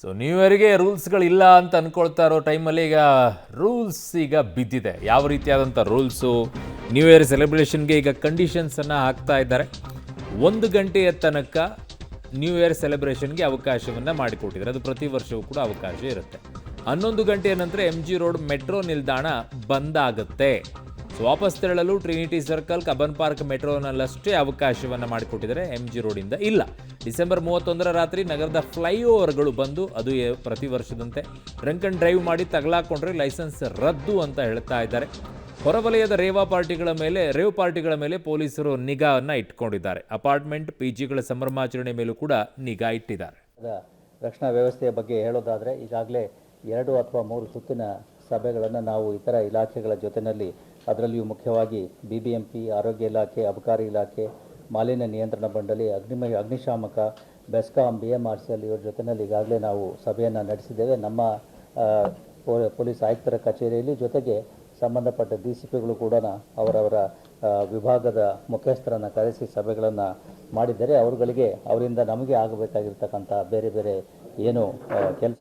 So new ಇಯರ್ಗೆ ರೂಲ್ಸ್ಗಳಿಲ್ಲ ಅಂತ ಅಂದ್ಕೊಳ್ತಾ ಇರೋ ಟೈಮಲ್ಲಿ ಈಗ ರೂಲ್ಸ್ ಈಗ ಬಿದ್ದಿದೆ. ಯಾವ ರೀತಿಯಾದಂಥ ರೂಲ್ಸು, ನ್ಯೂ ಇಯರ್ ಸೆಲೆಬ್ರೇಷನ್ಗೆ ಈಗ ಕಂಡೀಷನ್ಸನ್ನು ಹಾಕ್ತಾ ಇದ್ದಾರೆ. 1 ಗಂಟೆಯ ತನಕ ನ್ಯೂ ಇಯರ್ ಸೆಲೆಬ್ರೇಷನ್ಗೆ ಅವಕಾಶವನ್ನು ಮಾಡಿಕೊಟ್ಟಿದ್ದಾರೆ. ಅದು ಪ್ರತಿ ವರ್ಷವೂ ಕೂಡ ಅವಕಾಶ ಇರುತ್ತೆ. 11 ಗಂಟೆಯ ನಂತರ MG ರೋಡ್ ಮೆಟ್ರೋ ನಿಲ್ದಾಣ ಬಂದ್ ಆಗುತ್ತೆ. ಸೊ ವಾಪಸ್ ತೆರಳಲು ಟ್ರಿನಿಟಿ ಸರ್ಕಲ್, ಕಬ್ಬನ್ ಪಾರ್ಕ್ ಮೆಟ್ರೋನಲ್ಲಷ್ಟೇ ಅವಕಾಶವನ್ನು ಮಾಡಿಕೊಟ್ಟಿದ್ದಾರೆ. MG ರೋಡಿಂದ ಇಲ್ಲ. ಡಿಸೆಂಬರ್ 31ರ ರಾತ್ರಿ ನಗರದ ಫ್ಲೈಓವರ್ಗಳು ಬಂದು, ಅದು ಪ್ರತಿ ವರ್ಷದಂತೆ ಡ್ರಂಕ್ ಅಂಡ್ ಡ್ರೈವ್ ಮಾಡಿ ತಗಲಾಕೊಂಡ್ರೆ ಲೈಸೆನ್ಸ್ ರದ್ದು ಅಂತ ಹೇಳ್ತಾ ಇದ್ದಾರೆ. ಹೊರವಲಯದ ರೇವ್ ಪಾರ್ಟಿಗಳ ಮೇಲೆ ಪೊಲೀಸರು ನಿಗಾವನ್ನು ಇಟ್ಕೊಂಡಿದ್ದಾರೆ. ಅಪಾರ್ಟ್ಮೆಂಟ್, PGಗಳ ಸಂಭ್ರಮಾಚರಣೆ ಮೇಲೂ ಕೂಡ ನಿಗಾ ಇಟ್ಟಿದ್ದಾರೆ. ರಕ್ಷಣಾ ವ್ಯವಸ್ಥೆಯ ಬಗ್ಗೆ ಹೇಳೋದಾದರೆ ಈಗಾಗಲೇ 2 ಅಥವಾ 3 ಸುತ್ತಿನ ಸಭೆಗಳನ್ನು ನಾವು ಇತರ ಇಲಾಖೆಗಳ ಜೊತೆಯಲ್ಲಿ, ಅದರಲ್ಲಿಯೂ ಮುಖ್ಯವಾಗಿ BBMP, ಆರೋಗ್ಯ ಇಲಾಖೆ, ಅಬಕಾರಿ ಇಲಾಖೆ, ಮಾಲಿನ್ಯ ನಿಯಂತ್ರಣ ಮಂಡಳಿ, ಅಗ್ನಿಶಾಮಕ, ಬೆಸ್ಕಾಂ, BMRCL ಇವರ ಜೊತೆಯಲ್ಲಿ ಈಗಾಗಲೇ ನಾವು ಸಭೆಯನ್ನು ನಡೆಸಿದ್ದೇವೆ. ನಮ್ಮ ಪೊಲೀಸ್ ಆಯುಕ್ತರ ಕಚೇರಿಯಲ್ಲಿ, ಜೊತೆಗೆ ಸಂಬಂಧಪಟ್ಟ DCPಗಳು ಕೂಡ ಅವರವರ ವಿಭಾಗದ ಮುಖ್ಯಸ್ಥರನ್ನು ಕರೆಸಿ ಸಭೆಗಳನ್ನು ಮಾಡಿದ್ದಾರೆ. ಅವರಿಂದ ನಮಗೆ ಆಗಬೇಕಾಗಿರ್ತಕ್ಕಂಥ ಬೇರೆ ಏನು ಕೆಲಸ